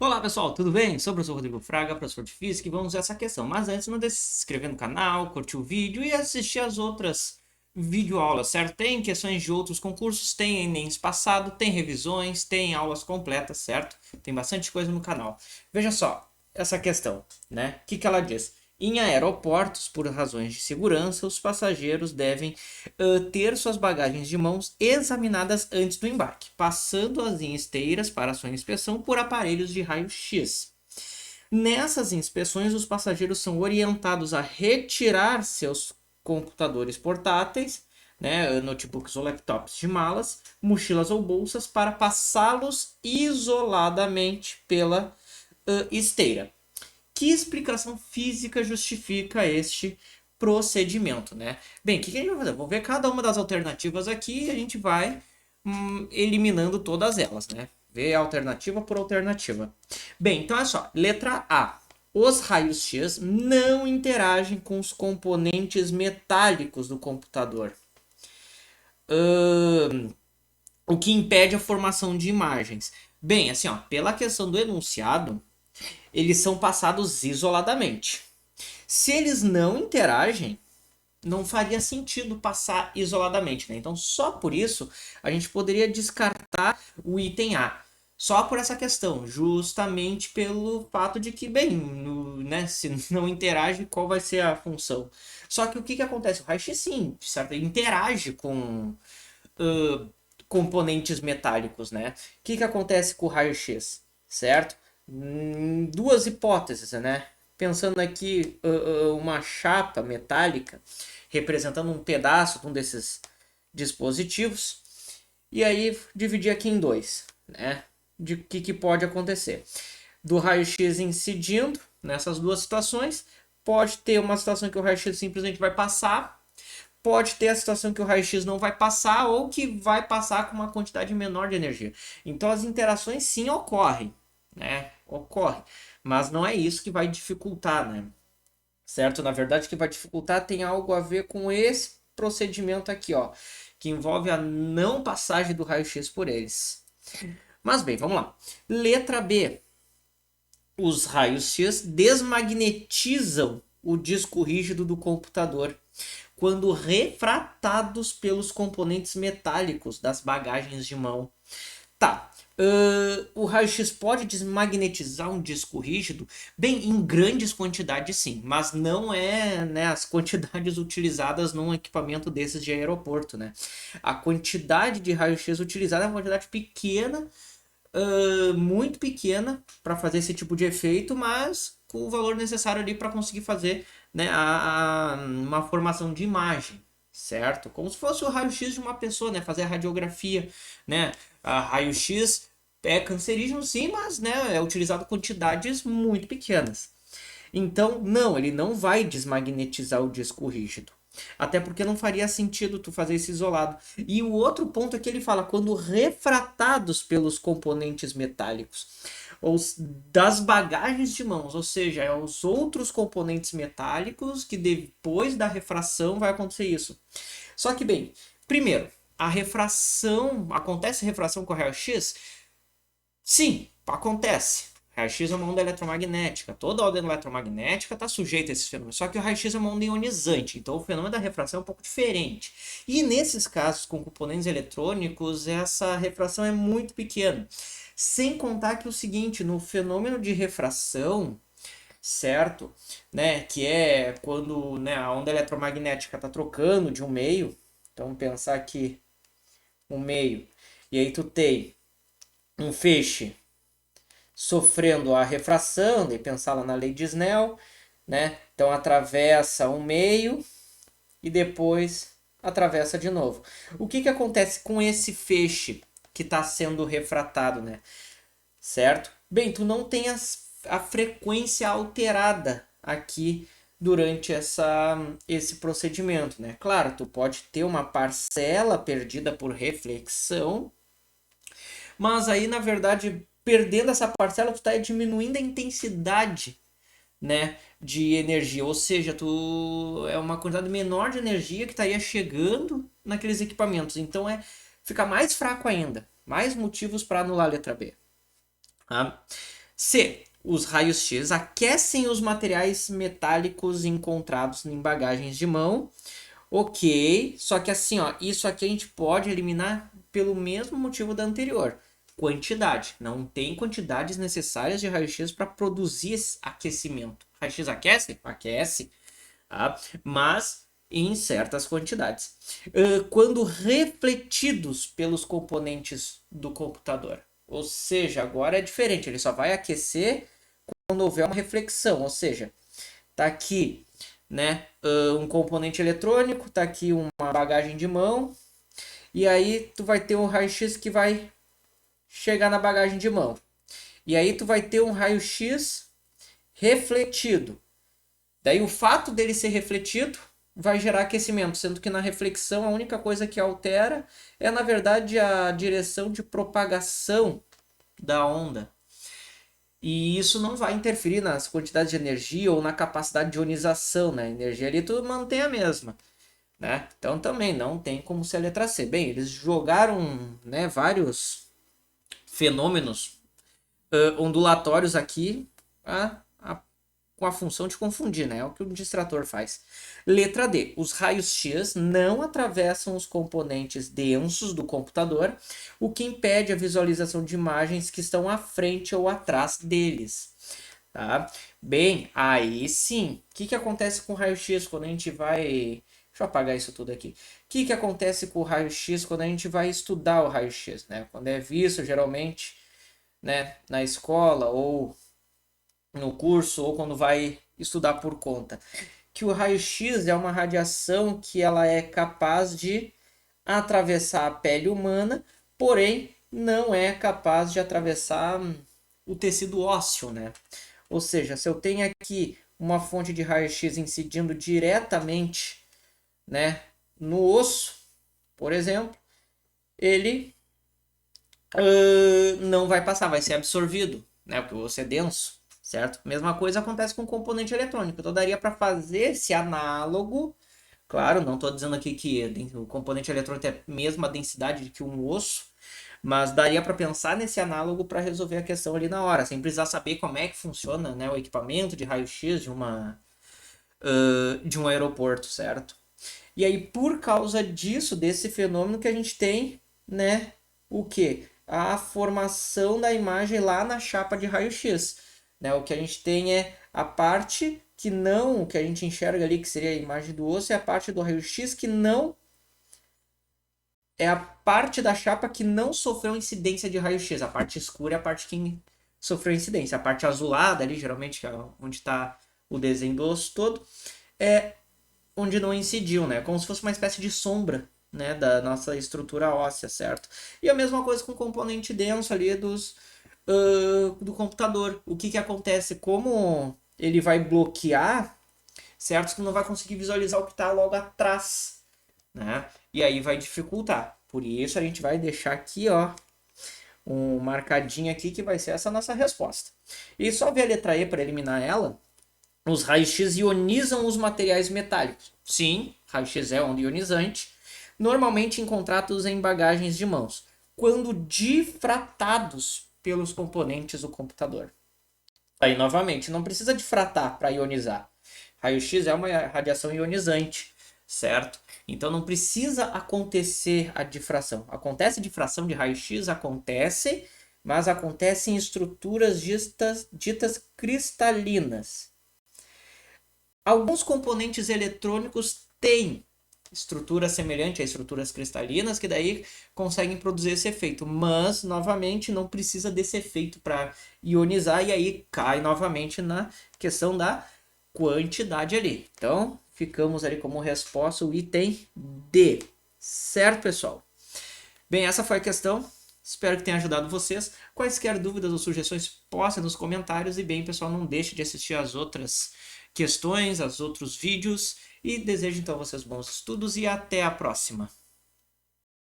Olá pessoal, tudo bem? Sou o professor Rodrigo Fraga, professor de Física, e vamos ver essa questão. Mas antes, não deixe de se inscrever no canal, curtir o vídeo e assistir as outras videoaulas, certo? Tem questões de outros concursos, tem Enem passado, tem revisões, tem aulas completas, certo? Tem bastante coisa no canal. Veja só, essa questão, né? O que ela diz? Em aeroportos, por razões de segurança, os passageiros devem ter suas bagagens de mãos examinadas antes do embarque, passando-as em esteiras para sua inspeção por aparelhos de raio-x. Nessas inspeções, os passageiros são orientados a retirar seus computadores portáteis, né, notebooks ou laptops de malas, mochilas ou bolsas, para passá-los isoladamente pela esteira. Que explicação física justifica este procedimento, né? Bem, o que a gente vai fazer? Vou ver cada uma das alternativas aqui e a gente vai eliminando todas elas, né? Ver alternativa por alternativa. Bem, então é só. Letra A. Os raios-x não interagem com os componentes metálicos do computador. O que impede a formação de imagens. Bem, assim, ó, pela questão do enunciado, eles são passados isoladamente. Se eles não interagem, não faria sentido passar isoladamente, né? Então, só por isso, a gente poderia descartar o item A. Só por essa questão, justamente pelo fato de que, bem, né, se não interage, qual vai ser a função? Só que o que acontece? O raio-x, sim, certo? Ele interage com componentes metálicos, né? O que acontece com o raio-x, certo? Duas hipóteses, né? Pensando aqui, uma chapa metálica representando um pedaço de um desses dispositivos, e aí dividir aqui em dois, né? De que pode acontecer? Do raio-x incidindo nessas duas situações, pode ter uma situação que o raio-x simplesmente vai passar, pode ter a situação que o raio-x não vai passar ou que vai passar com uma quantidade menor de energia. Então as interações sim ocorrem, né? Ocorre, mas não é isso que vai dificultar, né? Certo? Na verdade, o que vai dificultar tem algo a ver com esse procedimento aqui, ó, que envolve a não passagem do raio-x por eles. Mas bem, vamos lá. Letra B. Os raios-x desmagnetizam o disco rígido do computador quando refratados pelos componentes metálicos das bagagens de mão. Tá. O raio-x pode desmagnetizar um disco rígido? Bem, em grandes quantidades sim, mas não é, né, as quantidades utilizadas num equipamento desses de aeroporto, né? A quantidade de raio-x utilizada é uma quantidade pequena, muito pequena para fazer esse tipo de efeito, mas com o valor necessário ali para conseguir fazer, né, uma formação de imagem, certo? Como se fosse o raio-x de uma pessoa, né, fazer a radiografia, né? A raio-x é cancerígeno sim, mas, né, é utilizado quantidades muito pequenas. Então, não, ele não vai desmagnetizar o disco rígido. Até porque não faria sentido tu fazer isso isolado. E o outro ponto é que ele fala quando refratados pelos componentes metálicos das bagagens de mãos, ou seja, é os outros componentes metálicos que depois da refração vai acontecer isso. Só que bem, primeiro, a refração, acontece refração com raio-x? Sim, acontece. Raio-x é uma onda eletromagnética. Toda onda eletromagnética está sujeita a esse fenômeno. Só que o raio-x é uma onda ionizante, então o fenômeno da refração é um pouco diferente. E nesses casos, com componentes eletrônicos, essa refração é muito pequena. Sem contar que o seguinte, no fenômeno de refração, certo? Né, que é quando, né, a onda eletromagnética está trocando de um meio. Então, pensar aqui um meio. E aí tu tem um feixe sofrendo a refração, e pensar lá na lei de Snell, né? Então atravessa um meio e depois atravessa de novo. O que acontece com esse feixe que está sendo refratado, né? Certo? Bem, tu não tem a frequência alterada aqui durante esse procedimento, né? Claro, tu pode ter uma parcela perdida por reflexão, mas aí, na verdade, perdendo essa parcela, tu está diminuindo a intensidade, né, de energia. Ou seja, é uma quantidade menor de energia que estaria chegando naqueles equipamentos. Então, fica mais fraco ainda. Mais motivos para anular a letra B. Tá? C. Os raios X aquecem os materiais metálicos encontrados em bagagens de mão. Ok, só que assim, ó, isso aqui a gente pode eliminar pelo mesmo motivo da anterior. Quantidade. Não tem quantidades necessárias de raio-x para produzir esse aquecimento. Raio-x aquece? Aquece. Tá? Mas em certas quantidades. Quando refletidos pelos componentes do computador. Ou seja, agora é diferente. Ele só vai aquecer quando houver uma reflexão. Ou seja, tá aqui, né, um componente eletrônico, tá aqui uma bagagem de mão, e aí tu vai ter um raio-x que vai chegar na bagagem de mão. E aí tu vai ter um raio-x refletido. Daí o fato dele ser refletido vai gerar aquecimento, sendo que na reflexão a única coisa que altera é, na verdade, a direção de propagação da onda. E isso não vai interferir nas quantidades de energia ou na capacidade de ionização, né? A energia ali tu mantém a mesma, né? Então também não tem como ser a letra C. Bem, eles jogaram, né, vários fenômenos ondulatórios aqui com a função de confundir, né? É o que o distrator faz. Letra D. Os raios X não atravessam os componentes densos do computador, o que impede a visualização de imagens que estão à frente ou atrás deles. Tá? Bem, aí sim. O que acontece com o raio-x quando a gente vai... Deixa eu apagar isso tudo aqui. O que acontece com o raio-x quando a gente vai estudar o raio-x, né? Quando é visto, geralmente, né, na escola ou no curso ou quando vai estudar por conta, que o raio-x é uma radiação que ela é capaz de atravessar a pele humana, porém não é capaz de atravessar o tecido ósseo, né? Ou seja, se eu tenho aqui uma fonte de raio-x incidindo diretamente, né, no osso, por exemplo, ele não vai passar, vai ser absorvido, né? Porque o osso é denso, certo? Mesma coisa acontece com o componente eletrônico. Então daria para fazer esse análogo. Claro, não estou dizendo aqui que o componente eletrônico é a mesma densidade que um osso, mas daria para pensar nesse análogo para resolver a questão ali na hora, sem precisar saber como é que funciona, né, o equipamento de raio-x de um aeroporto, certo? E aí, por causa disso, desse fenômeno que a gente tem, né, o que? A formação da imagem lá na chapa de raio-x. Né? O que a gente tem é a parte que não, o que a gente enxerga ali, que seria a imagem do osso, é a parte do raio-x que não... É a parte da chapa que não sofreu incidência de raio-x. A parte escura é a parte que sofreu incidência. A parte azulada ali, geralmente, que é onde está o desenho do osso todo, é onde não incidiu, né? Como se fosse uma espécie de sombra, né, da nossa estrutura óssea, certo? E a mesma coisa com o componente denso ali do computador. O que acontece? Como ele vai bloquear, certo? Que não vai conseguir visualizar o que está logo atrás, né? E aí vai dificultar. Por isso a gente vai deixar aqui, ó, um marcadinho aqui que vai ser essa nossa resposta. E só ver a letra E para eliminar ela. Os raios-x ionizam os materiais metálicos. Sim, raio-x é onda ionizante, normalmente encontrados em bagagens de mãos, quando difratados pelos componentes do computador. Aí, novamente, não precisa difratar para ionizar. Raio-x é uma radiação ionizante, certo? Então não precisa acontecer a difração. Acontece difração de raio-x? Acontece, mas acontece em estruturas ditas cristalinas. Alguns componentes eletrônicos têm estrutura semelhante a estruturas cristalinas, que daí conseguem produzir esse efeito, mas novamente não precisa desse efeito para ionizar, e aí cai novamente na questão da quantidade ali. Então, ficamos ali como resposta o item D. Certo, pessoal? Bem, essa foi a questão. Espero que tenha ajudado vocês. Quaisquer dúvidas ou sugestões, postem nos comentários. E bem, pessoal, não deixe de assistir as outras questões, aos outros vídeos. E desejo então a vocês bons estudos e até a próxima.